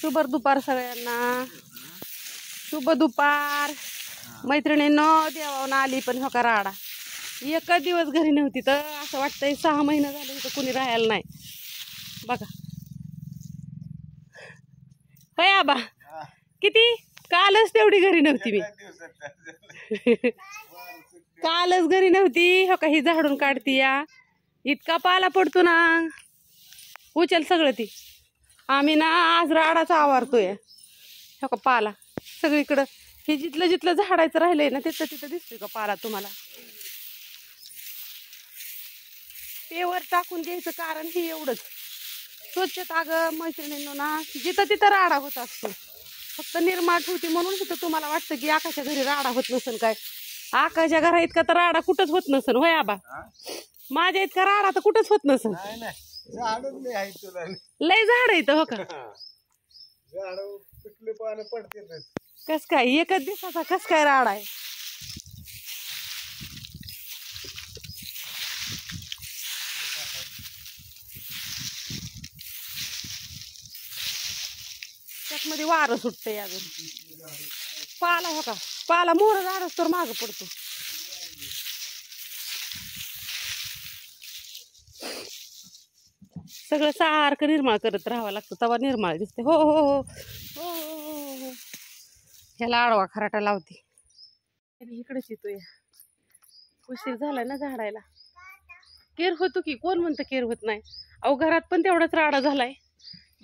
शुभ दुपार सगळ्यांना, शुभ दुपार मैत्रिणींनो. देवावरून आली पण हो का राडा, एकच दिवस घरी नव्हती तर असं वाटतंय 6 महिने झाले तर कुणी राहायला नाही बघा. होय आबा, किती कालच तेवढी घरी नव्हती मी कालच घरी नव्हती. हो का ही झाडून काढती या, इतका पाला पडतो ना, उचल सगळं ती. आम्ही ना आज राडाचा आवारतोय हो का पाला सगळीकडं. हे जिथलं जिथलं झाडायचं राहिलंय ना तिथं तिथं दिसतोय का पाला तुम्हाला. पेवर टाकून द्यायचं कारण हे एवढंच स्वच्छता. अगं मैत्रिणींनो ना, जिथं तिथं राडा होत असतो, फक्त निर्माण होती म्हणून तिथं तुम्हाला वाटतं की आकाशच्या घरी राडा होत नसेल. काय आकाशच्या घरा इतका तर राडा कुठंच होत नसेल. होय आबा, माझ्या इतका राडा तर कुठंच होत नसेल. लय झाड येतं हो का. कस काय एकच दिवसाचा कस काय राडा आहे. त्यामध्ये वारं सुटतंय अजून. पाला हो का, पाला मोर झाडच तर माग पडतो. सगळं सारखं निर्माळ करत राहावं लागतं तेव्हा निर्माळ दिसते. हो हो हो हो हो, ह्याला आडवा खराटा लावते. इकडेच येतोय, उशीर झालाय ना झाडायला. केर होतो की, कोण म्हणतं केर होत नाही. अहो घरात पण तेवढाच राडा झालाय,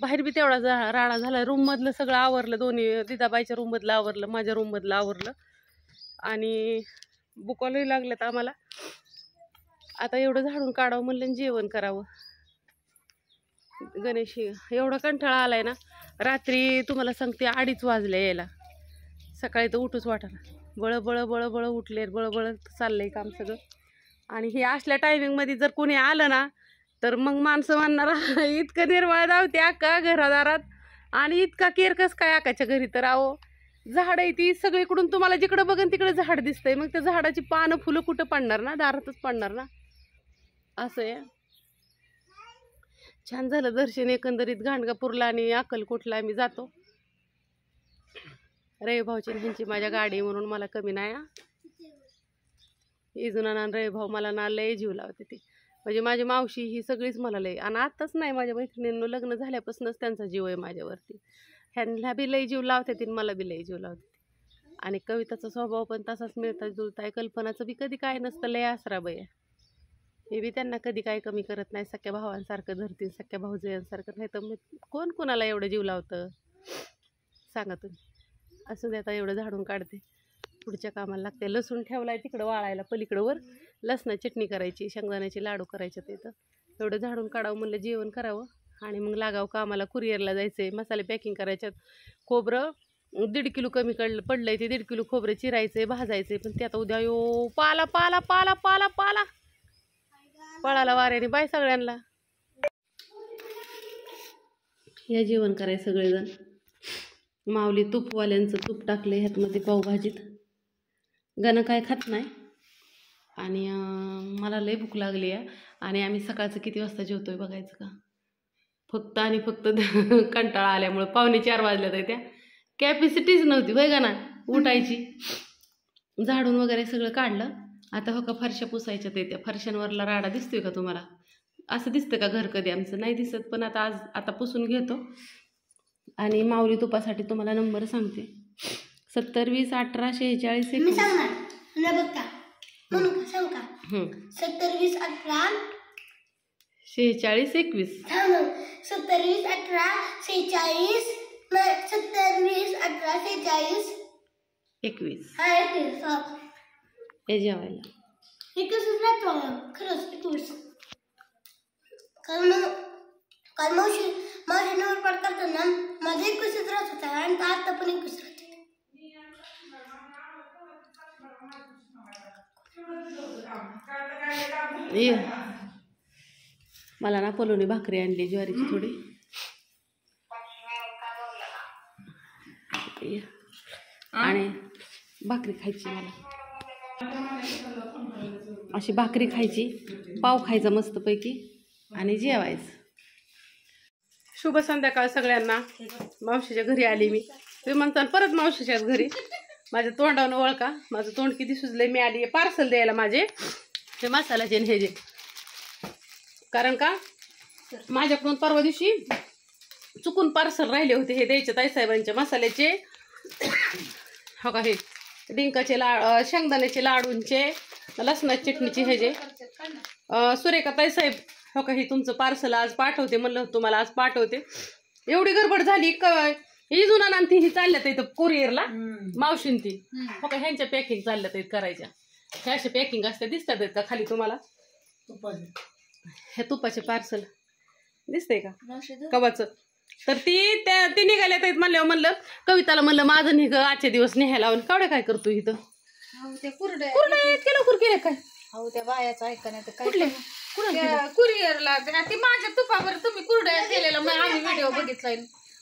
बाहेर बी तेवढा राडा झालाय. रूम मधलं सगळं आवरलं, दोन्ही दिदाबाईच्या रूम मधलं आवरलं, माझ्या रूम मधलं आवरलं, आणि बुकालाही लागलं तर आम्हाला. आता एवढं झाडून काढावं म्हणलं, जेवण करावं. गणेश एवढा कंटाळा आलाय ना, रात्री तुम्हाला सांगते 2:30 वाजले यायला. सकाळी तर उठूच वाटायला. बळ बळ बळ बळ उठले, बळबळ चाललंय काम सगळं. आणि हे असल्या टायमिंगमध्ये जर कोणी आलं ना तर मग माणसं म्हणणार इतकं निर्मळ धावते अक्का घरादारात, आणि इतका केर कस काय आकाच्या घरी. तर अहो झाड आहे ती सगळीकडून, तुम्हाला जिकडं बघन तिकडे झाड दिसतंय. मग त्या झाडाची पानं फुलं कुठं पडणार ना, दारातच पडणार ना. असं आहे. छान झालं दर्शन एकंदरीत गाणगापूरला आणि अक्कलकोटला आम्ही जातो. रविभाऊची ह्यांची माझ्या गाडी म्हणून मला कमी नाही. इजुना ना रविभाऊ मला ना लय जीव लावते ती. म्हणजे माझी मावशी ही सगळीच मला लय, आणि आताच नाही माझ्या मैत्रिणींनो लग्न झाल्यापासूनच त्यांचा जीव आहे माझ्यावरती. ह्यांना बी लय जीव लावते ती, मला बी लय जीव लावते. आणि कविताचा स्वभाव पण तसाच मिळता जुळताय. कल्पनाचं बी कधी काय नसतं, लय आसराबाई आहे. हे बी त्यांना कधी काय कमी करत नाही, सख्या भावांसारखं धरतील, सख्या भाऊजयांसारखं. नाही तर कोण कोणाला एवढं जीव लावतं सांगा तुम्ही. असं दे, आता एवढं झाडून काढते, पुढच्या कामाला लागते. लसूण ठेवलाय तिकडं वाळायला पलीकडं वर, लसणाची चटणी करायची, शेंगदाण्याचे लाडू करायचे. तिथं एवढं झाडून काढावं म्हणलं, जेवण करावं आणि मग लागावं कामाला. कुरिअरला जायचंय, मसाले पॅकिंग करायच्यात. खोबरं 1.5 किलो कमी पडलंय, ते 1.5 किलो खोबरं चिरायचंय, भाजायचंय. पण ते आता उद्या पाला पाला पाला पाला पाला पळाला वाऱ्याने. बाय सगळ्यांना. या जेवण करायचं सगळेजण. माऊली तूपवाल्यांचं तूप टाकलं ह्यातमध्ये पावभाजीत. गणं काय खात नाही, आणि मला लय भूक लागली आहे. आणि आम्ही सकाळचं किती वाजता जेवतोय बघायचं का, फक्त आणि फक्त कंटाळा आल्यामुळं 3:45 वाजल्यात आहे. त्या कॅपॅसिटीच नव्हती होय का ना उठायची. झाडून वगैरे सगळं काढलं. आता हो का फरशा पुसायच्यात. त्या फरशांवरला राडा दिसतोय का तुम्हाला. असं दिसतं का घर कधी आमचं नाही दिसत, पण आता पुसून घेतो. आणि माऊली तुपासाठी तुम्हाला नंबर सांगते, 70 20 18 46 21. 70 20 18 46 21. 70 20 18 46 70 20 18 46 21. हा 21. हे जेवायला 21 राहतो खरंच 21. काल मावशी नंबर पाठ करताना माझा 21 राहत होता, आणि आता पण 21 राहते. मला ना पलोनी भाकरी आणली ज्वारीची थोडी. आणि भाकरी खायची मला, अशी भाकरी खायची, पाव खायचा मस्तपैकी आणि जेवायचं. शुभ संध्याकाळ सगळ्यांना. मावशीच्या घरी आली मी. तुम्ही म्हणता परत मावशीच्याच घरी. माझ्या तोंडावर ओळखा, माझं तोंड किती सुजलंय. मी आली पार्सल द्यायला माझे हे मसाल्याचे हे जे, कारण का माझ्याकडून परवा दिवशी चुकून पार्सल राहिले होते हे द्यायचे ताईसाहेबांच्या मसाल्याचे. हो का, हे डिंकाचे शेंगदाण्याचे लाडूंचे, लसणाची चटणीचे हे जे. सुरेखा ताईसाहेब, हो का, हे तुमचं पार्सल आज पाठवते म्हणलं, तुम्हाला आज पाठवते. एवढी गडबड झाली इजून आणती ही चालल्यात इथं कुरिअरला मावशीन ती. हो का, ह्यांच्या पॅकिंग चालल्यात आहेत करायच्या. ह्या अशा पॅकिंग असते दिसतात आहेत का खाली तुम्हाला? हे तुपाचे पार्सल दिसतंय का कवाचं? तर ती निघाल्यात आहेत म्हणलं कविताला म्हणलं माझं निघ आजचे दिवस न्यायला लावून. कावड्या काय करतो इथं? लवकर केले काय? हो त्या बायाचं ऐका नाही तर कुठले कुरिअरला ती माझ्या तुपावर तुम्ही कुरड्या केलेला आम्ही व्हिडिओ बघितलाय.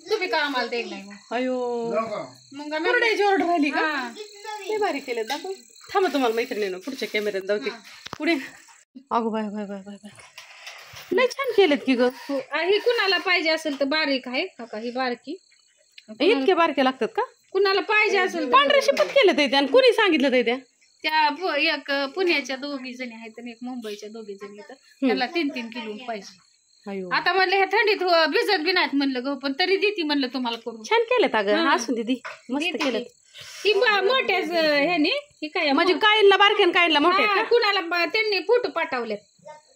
तुम्ही का आम्हाला देत नाही मग? अयो, मग कुरड्याची ऑर्डर राहिली का? ते भारी केले. दाखव, थांबा तुम्हाला मैत्रिणीनं पुढच्या कॅमेऱ्यात जाऊते पुढे. अगो bye bye bye bye bye, लय छान केलेत की ग. ही कुणाला पाहिजे असेल तर बारीक आहे का? ही बारकी इतके बारके लागतात का? कुणाला पाहिजे असेल तर पांढरे शिपत केले ते आणि कुणी सांगितलं ते? त्या एक पुण्याच्या 2 जणी आहेत आणि एक मुंबईच्या 2 जणी आहेत. त्याला 3-3 किलो पाहिजे. आता म्हणलं ह्या थंडीत भिजत बी नाहीत म्हणलं ग, पण तरी देते म्हणलं तुम्हाला करून. छान केलेत अगं, असून दीदी मस्त केलेत. ही मोठ्याच ह्यानी ही काय म्हणजे कायला बारक्या आणि कायला मोठ्या? कुणाला त्यांनी फोटो पाठवलेत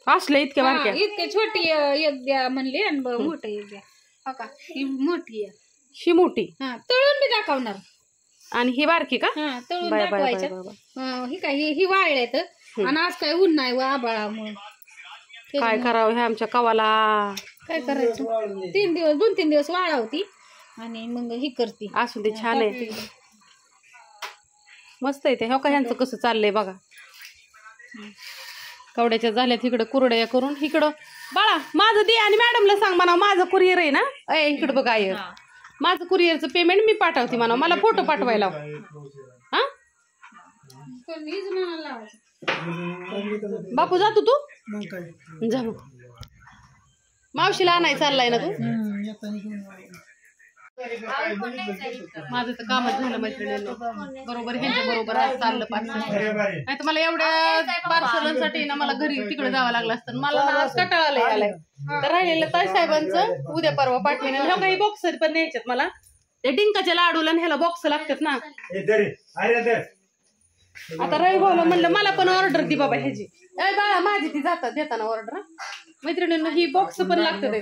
असले इतक्या बारक्या. इतके छोटी एक द्या म्हणली आणि मोठं एक द्या. हो का, ही मोठी आहे. ही मोठी तळून बी दाखवणार. आणि ही बारकी का? तळून दाखवायच्या. ही काय ही वाळल्यात आणि आज काय ऊन नाही आबाळामुळे. काय करावं ह्या आमच्या कवाला? काय करायचं, 2-3 दिवस वाळवती आणि मग ही करते. असू दे, छान आहे, मस्त आहे ते. हो का, ह्यांचं कसं चाललंय बघा. कवड्याच्या झाल्यात इकडं कुरड्या करून. इकडं बाळा माझं दे आणि मॅडमला सांग म्हणा माझं कुरिअर आहे ना. इकडं बघा, माझं कुरिअरचं पेमेंट मी पाठवते म्हणा, मला फोटो पाठवायला. हा बापू जातो तू? जा मावशीला आणाय चाललाय ना तू? माझं तर कामच झालं मैत्रिणींनो. बरोबर ह्यांच्या बरोबर आज चाललं पार्सल. नाही तर मला एवढ्या पार्सलांसाठी ना मला घरी तिकडे जावं लागलं असतं. मला ना आज कंटाळा आलाय. तर राहिलेलं ताईसाहेबांचं उद्या परवा पाठवेन. ह्या काही बॉक्स पण न्यायच्यात मला. ते डिंकाच्या लाडूला ह्याला बॉक्स लागतात ना. आता रवी भाऊला म्हणलं मला पण ऑर्डर दी बाबा ह्याची. बाळा माझी ती जातात देताना ऑर्डर. मैत्रिणींना ही बॉक्स पण लागतात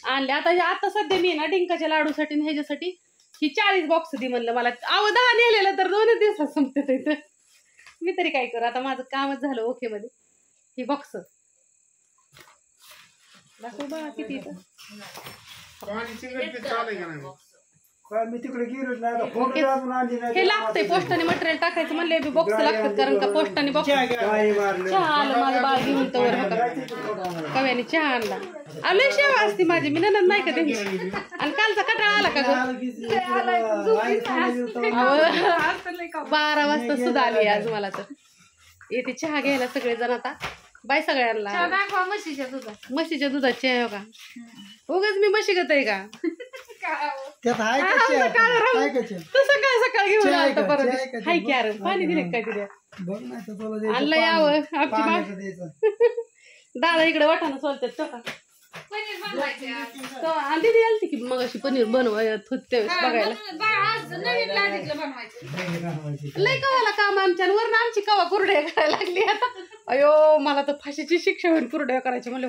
आणले. आता सध्या मी ना डिंकाच्या लाडूसाठी ह्याच्यासाठी ही 40 बॉक्स दी म्हणलं मला. 10 नेलेलं तर 2 दिवसात संपतात इथं. मी तरी काय करू आता, माझं कामच झालं ओके मध्ये. ही बॉक्स दाखव बघा किती इथं. हे लागतंय पोस्टाने मटेरियल टाकायचं म्हणले बॉक्स लागतात, कारण का पोस्टाने बॉक्स. चहा आलं माझं बाळ घेऊन तर कव्याने चहा आणला. लय शेवा असते माझी, मी नंतर नाही का त्यांची. आणि कालचा कटाळा आला का ग? 12 वाजता सुद्धा आली आज मला. तर येते चहा घ्यायला सगळेजण आता. बाय सगळ्यांना. म्हशीच्या दुधात चहा हो का? उगाच मी म्हशी गत आहे का? सकाळ सकाळ घेऊन आलता परत. हाय की अरे पाणी दिले काय दिले आणलं यावं आमची दादा इकडे वाटाणा सोलतात. दीदी आलती की मग अशी पनीर बनवत होते बघायला. लय कवाला काम आमच्या वरण आमची कवा कुरड्या करायला लागली आता. अयो मला तर फाशीची शिक्षा होईल कुरड्या करायची म्हणलं.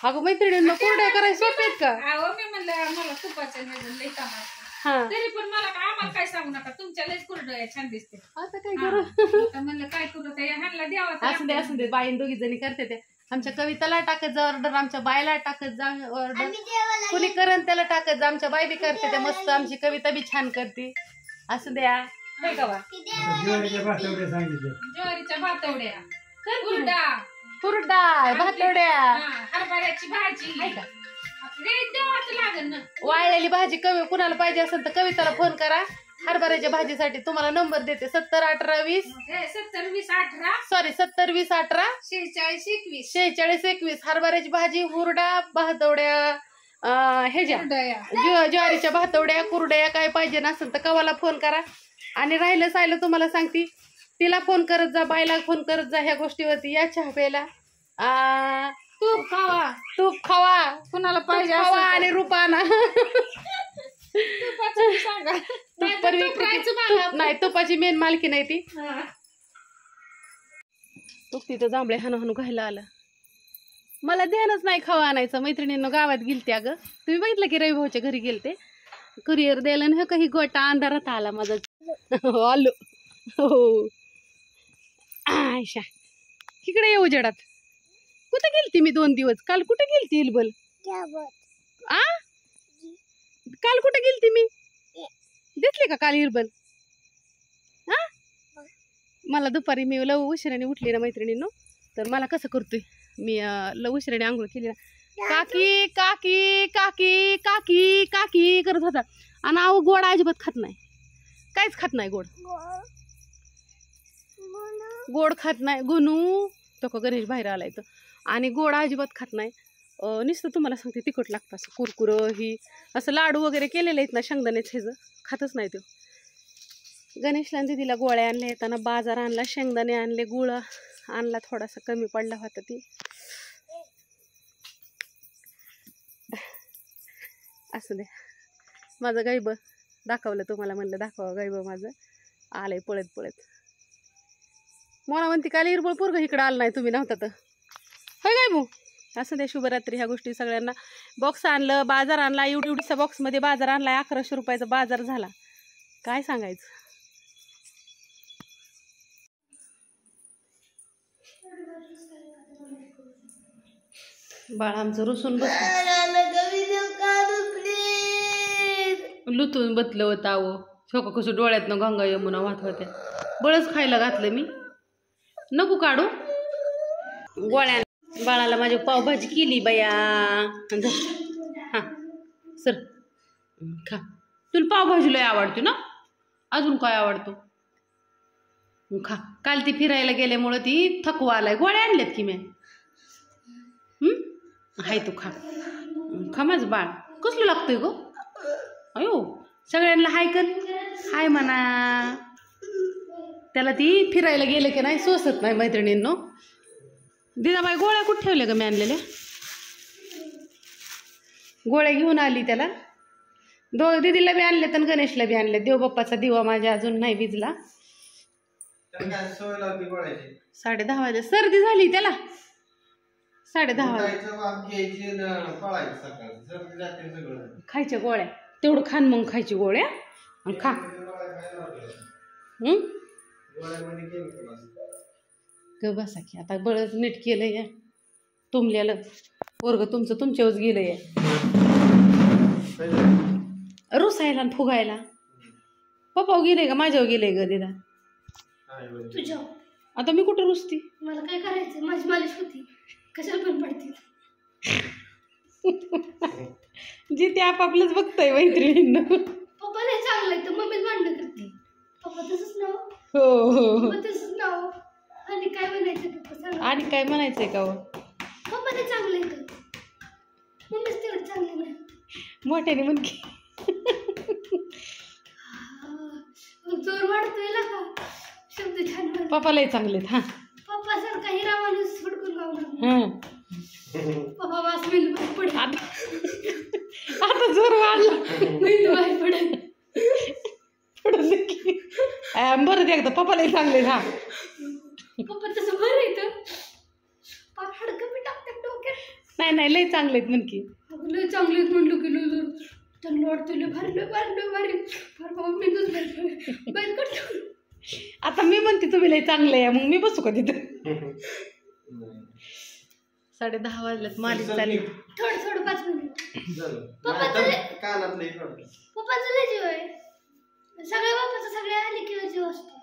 अगं मैत्रिणींना कुरड्या करायचं सोपे आहेत का? मी म्हणलं मला तुपाचं लय काम असतं, तरी पण मला आम्हाला काय सांगू नका, तुमच्या लयच कुरड्या छान दिसते. आता काय करू म्हणलं काय करू काय ह्यांना द्यावा. असू दे बाईन 2 जणी करते ते. आमच्या कविताला टाकत जा ऑर्डर, आमच्या बायला टाकत जा ऑर्डर. कुणी करण त्याला टाकत जा. आमच्या बाई बी करते त्या मस्त. आमची कविता बी छान करते. असू द्या काय का ज्वारीच्या भातवड्या, कुरडा भातवड्या, हरभऱ्याची भाजी, वाळलेली भाजी. कुणाला पाहिजे असेल तर कविताला फोन करा. हरभऱ्याच्या भाजीसाठी तुम्हाला नंबर देते 70 18 20 70 20 18 सॉरी 70 20 18 46 21 46 21. हरभऱ्याची भाजी, हुरडा, भातवड्या, ह्याच्या ज्वारीच्या भातवड्या, कुरड्या काय पाहिजे नसेल तर कवाला फोन करा. आणि राहिलं सायलं तुम्हाला सांगते, तिला फोन करत जा, बायला फोन करत जा ह्या गोष्टीवरती. या चहा प्यायला, तूप खावा, तूप खावा, कुणाला पाहिजे खावा आणि रुपाना सांगा. नाही, तुपाची मेन मालकी नाही ती. तूप तिथं जांभळे हाणू हाणू घायला आलं. मला ध्यानच नाही खावा आणायचं. मैत्रिणींना गावात गेलते. अगं तुम्ही बघितलं की रविभाऊच्या घरी गेलते कुरिअर द्यायला ना, काही गोटा अंधारात आला माझा. आलो हो आयशा, इकडे येऊ जडात. कुठे गेलती मी 2 दिवस? काल कुठे गेलती इलबल? आ काल कुठे गेलती मी? दिसले का काल इरबल? हा, मला दुपारी मी लव उशिराने उठली ना मैत्रिणींनो, तर मला कसं करतोय मी, लव उशिराने आंघोळ केली ना, काकी काकी काकी काकी काकी करत होता. आणि अहो गोड अजिबात खात नाही, काहीच खात नाही गोड, गोड खात नाही. गुनू तो का गणेश बाहेर आलाय तर, आणि गोड अजिबात खात नाही. नुसतं तुम्हाला सांगते तिखट लागतं असं कुरकुरं ही, असं लाडू वगैरे केलेले आहेत ना शेंगदाण्याचं ह्याचं, खातच नाही तो. गणेशला आणि दिदीला गोळ्या आणल्या, येताना बाजार आणला, शेंगदाणे आणले, गुळ आणला, थोडासा कमी पडला होता ती. असं दे, माझं गायब दाखवलं तुम्हाला, म्हणलं दाखवा गायब माझं आलंय पळत पळत. मला म्हणते काल इरबळ पोरगं इकडं आलं नाही, तुम्ही नव्हता तर. होय गायबू, असं दे. शुभरात्री. ह्या गोष्टी सगळ्यांना. बॉक्स आणलं, बाजार आणला, एवढीचा बॉक्समध्ये बाजार आणला, 1100 रुपयाचा बाजार झाला. काय सांगायचं. बाळ आमचं रुसून बस लुतून बसलं होतं. अहो छोकं कसं डोळ्यातनं गंगा यमुना वाहत होत्या. बळच खायला घातलं मी. नको काढू गोळ्या. बाळाला माझी पावभाजी केली बया. हां सर खा. तुला पावभाजी लय आवडते ना? अजून काय आवडतो? खा. काल ती फिरायला गेल्यामुळं ती थकवा आलाय. गोळ्या आणल्यात की मी. हाय तू खा. खा माझं बाळ. कसलं लागतंय गो? अयो सगळ्यांना हाय कर. हाय म्हणा. त्याला ती फिरायला गेलं की नाही सोसत नाही मैत्रिणींनो. दिदाबाई गोळ्या कुठे ठेवल्या ग मी आणलेल्या? गोळ्या घेऊन आली त्याला. दीदीला बी आणले तर गणेशला बी आणले. देवबाप्पाचा दिवा माझ्या अजून नाही विजला. 10:30 वाजले. सर्दी झाली त्याला. 10:30 वाजले. खायच्या गोळ्या तेवढं खान, मग खायची गोळ्या आणि खा. ग बसा की आता. बळच नीट केलं या तुमल्याला. पोरग तुमचं तुमच्यावरच गेलं या रुसायला आणि फुगायला. पप्पा गेले का माझ्यावर गेले ग दिदा? तुझ्या. आता मी कुठं रुसती? मला काय करायचं, माझी मालिश होती, कशाला पण पडते. जे ते आपापलंच बघताय मैत्रिणींना. पप्पा नाही चांगलं आहे तर मम्मीच भांडण करते. पप्पा तसंच नाव. हो हो पप्पा तसंच नाव. आणि काय म्हणायचं पप्पा सांग. आणि काय म्हणायचंय का? पप्पा ते चांगले आहेत, मम्मीच तेवढं चांगले नाही. मोठ्याने म्हण की. जोर वाढतोय ना का शब्द छान. पप्पालाही चांगलेत. हा पप्पा सारखा हिरा माणूस फडकून गावणार. हा पप्पा वास मेल पडेल. आता जोर वाढला. मेंदू बाहेर पडेल. पडून की बरं एकदा पप्पालाही चांगले. हा पप्पा तसं बरं येतं. पार हडकं मी टाकतात डोक्यात. नाही नाही लय चांगलेत म्हण की. लय चांगले म्हणलो की लय त्यांना वाटतं लय भारी लय भारी लय भारी. फार बाबा मेंदूच बाहेर करतो. आता मी म्हणते तुम्ही लय चांगले आहे, मग मी बसू का तिथं? 10:30 वाजल्यात. मालिश चालली. थोडं थोडं 5 मिनिट. पप्पाचं लय जीव आहे. सगळ्या बाप्पाचं सगळ्या आले किंवा जीव असतो.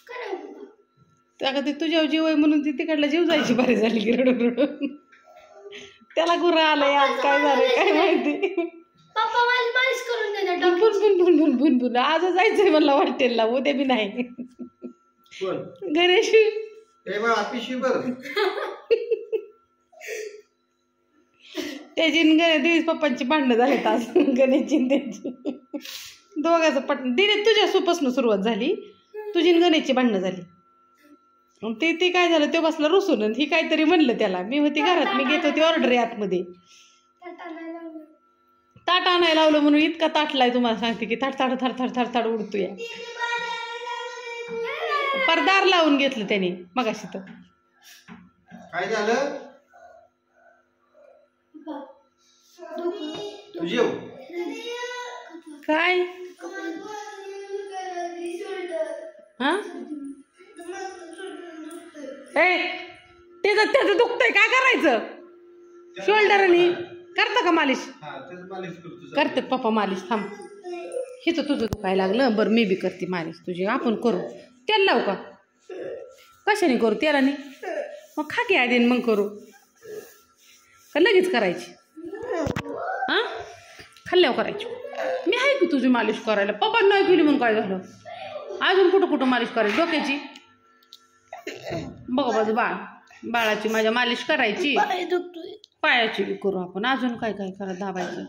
काय नाही पप्पा. अगं ते तुझ्यावर जीव आहे म्हणून ती तिकडला जीव जायची बरी झाली की रडून रडून. त्याला गुरं आलंय आज. काय झालंय काय माहिती. पप्पा मला मालिश करून देणार बुन बुन बुन बुन बुन बुन आज जायचंय मला हॉटेलला, उद्या बी नाही. गणेश त्याची दिनेश पप्पांची भांडणं झालीत आज, गणेशची त्यांची दोघांचं दिने तुझ्या सुपासून सुरुवात झाली, तुझी गणेशची भांडणं झाली. ते काय झालं, तो बसला रुसून, ही काहीतरी म्हणलं त्याला. मी होती घरात, मी घेत होती ऑर्डर आतमध्ये, ताट आणायला लावलं म्हणून इतका ताटलाय तुम्हाला सांगते की थाट थाट थाट थाट थाट थाट उडतोय. परदार लावून घेतलं त्याने मगाशी. तर काय झालं काय हा त्याचं दुखतंय, काय करायचं? शोल्डरनी करतं का मालिश? करते पप्पा मालिश. थांब, हे तर तुझं दुखायला लागलं. बरं मी बी करते मालिश तुझी, आपण करू. तेल लावू का? कशाने करू? तेलाने? मग खा की आधी मग करू का लगेच करायची? हां खाल्ल्यावर करायची. मी आहे की तुझी मालिश करायला. पप्पा नाही केली म्हणून काय झालं? अजून कुठं कुठं मालिश करायची? डोक्याची बघा बाजू बाळाची माझ्या मालिश करायची, पायाची बी करू आपण. अजून काय काय करा, दाबायचं.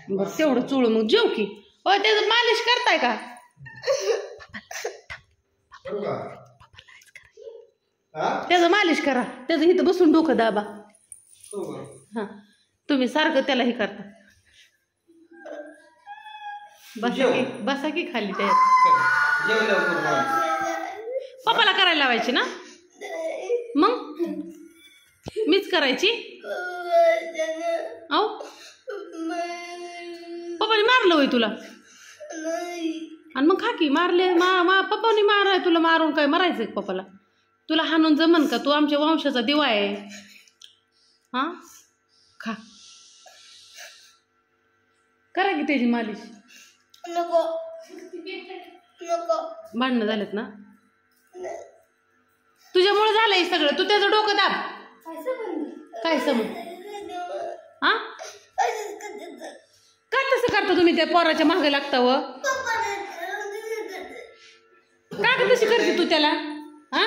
बरं तेवढं चुळू मग जेव की. त्याचं मालिश करताय का? त्याचं मालिश करा, त्याचं इथं बसून डोकं दाबा. हां तुम्ही सारखं त्याला हे करता. बसा की खाली. त्यात पप्पाला करायला लावायची ना, मग मीच करायची. अहो पप्पाने मारलं होय तुला? आणि मग खा की. मारले पप्पाने माराय तुला, मारून काय मरायचं पप्पाला? तुला हाणून जमन का? तू आमच्या वंशाचा दिवा आहे. हां खा, करा की त्याची मालिश. भांडणं झालेत ना तुझ्यामुळे झालंय सगळं. तू त्याचं डोकं दाब. काय समज? हा का तसं करता तुम्ही? त्या पोराच्या मागे लागता व का तशी करते तू त्याला? हा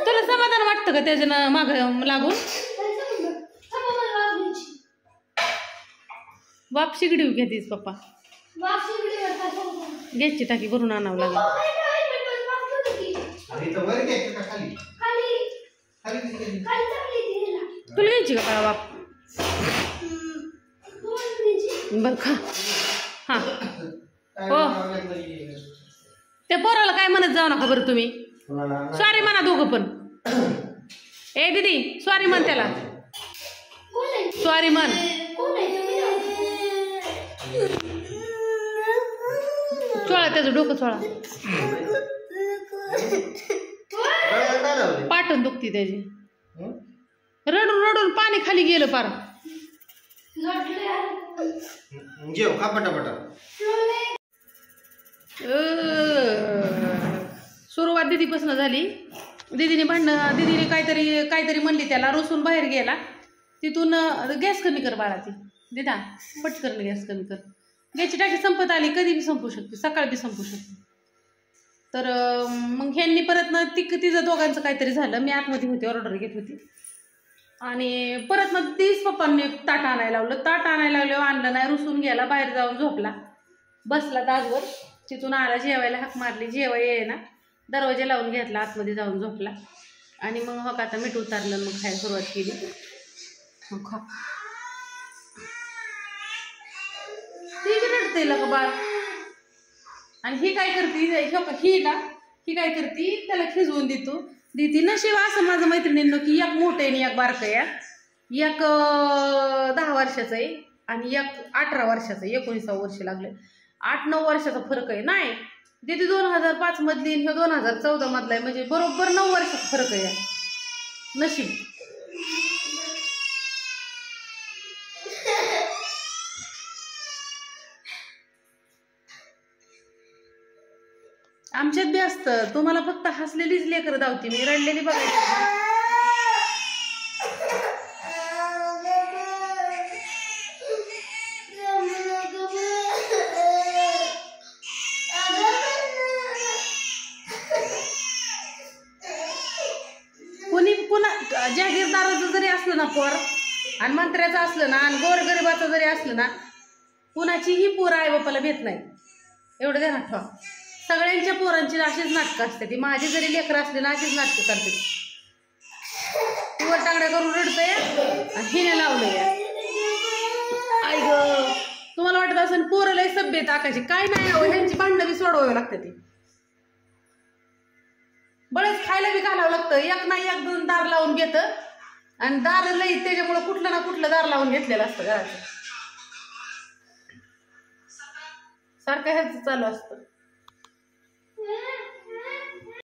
तुला समाधान वाटतं का त्याच्या माग लागून? बाप शिगडी घेतीस पप्पा. गॅसची टाकी भरून आणावं लागेल. तुला घ्यायची का बाप? बर खा. हा हो त्या पोराला काय म्हणत जाऊ नका बरं तुम्ही. सॉरी म्हणा दोघं पण. ए दीदी सॉरी म्हण त्याला, सॉरी म्हण. चोळा त्याचं डोकं चोळा. पाटण दुखती त्याची. रडून रडून पाणी खाली गेलं पार. जेव खा पटापटा. सुरुवात दीदीपासून झाली. दीदीने भांडणं, दीदीने काहीतरी म्हणली त्याला, रोसून बाहेर गेला. तिथून गॅस कमी कर बाळा. ती दिदा पटकन गॅस कमी कर. गॅसची टाकी संपत आली, कधी बी संपू शकते, सकाळ बी संपू शकते. तर मग ह्यांनी परत ना तिचं दोघांचं काहीतरी झालं. मी आतमध्ये होती, ऑर्डर घेत होती. आणि परत मग तीच पप्पांनी ताट आणायला लावलं. ताट आणायला लागलं, आणलं नाही, रुसून गेला, बाहेर जाऊन झोपला. बसला दाजवर. तिथून आला, जेवायला हाक मारली, जेवाय ये ना, दरवाजा लावून घेतला, आतमध्ये जाऊन झोपला. आणि मग हो का आता मीठ उतारलं, मग खायला सुरुवात केली. मग खा. ती रडते का बाळ. आणि ही काय करते, ही काय करते, त्याला खिजवून देती. नशीब असं माझं मैत्रिणींनो की एक मोठं आहे आणि एक बारकं आहे. एक 10 वर्षाचं आहे आणि एक 18 वर्षाचं आहे. 19 वर्ष लागले. 8-9 वर्षाचा फरक आहे. नाही दीदी 2005 मधली, हे 2014 मधला आहे. म्हणजे बरोबर 9 वर्षाचा फरक आहे. नशीब. आमच्यात बी असतं. तुम्हाला फक्त हसलेलीच लेकरं धावती, मी रडलेली बघायची. जागीरदाराचं जरी असलं ना पोर आणि मंत्र्याचं असलं ना आणि गोरगरिबाचं जरी असलं ना, कुणाचीही पोरं आई बापाला भेट नाही, एवढं ध्यानात ठेवा. सगळ्यांच्या पोरांची अशीच नाटकं असते. ती माझी जरी लेकरं असली ना अशीच नाटकं करते. ती वर टांगड्या करून रडतंय आणि हिने लावलंय. आई ग, तुम्हाला वाटत असेल पोरं लय सभ्य टाकायची, काय नाही हो, ह्यांची भांडणं बी सोडवावी लागते. ती बळच खायला बी घालावं लागतं. एक नाही एक दोन दार लावून घेतं आणि दार लई त्याच्यामुळं कुठलं ना कुठलं दार लावून घेतलेलं असतं घराचं. सारखं ह्याच चालू असतं.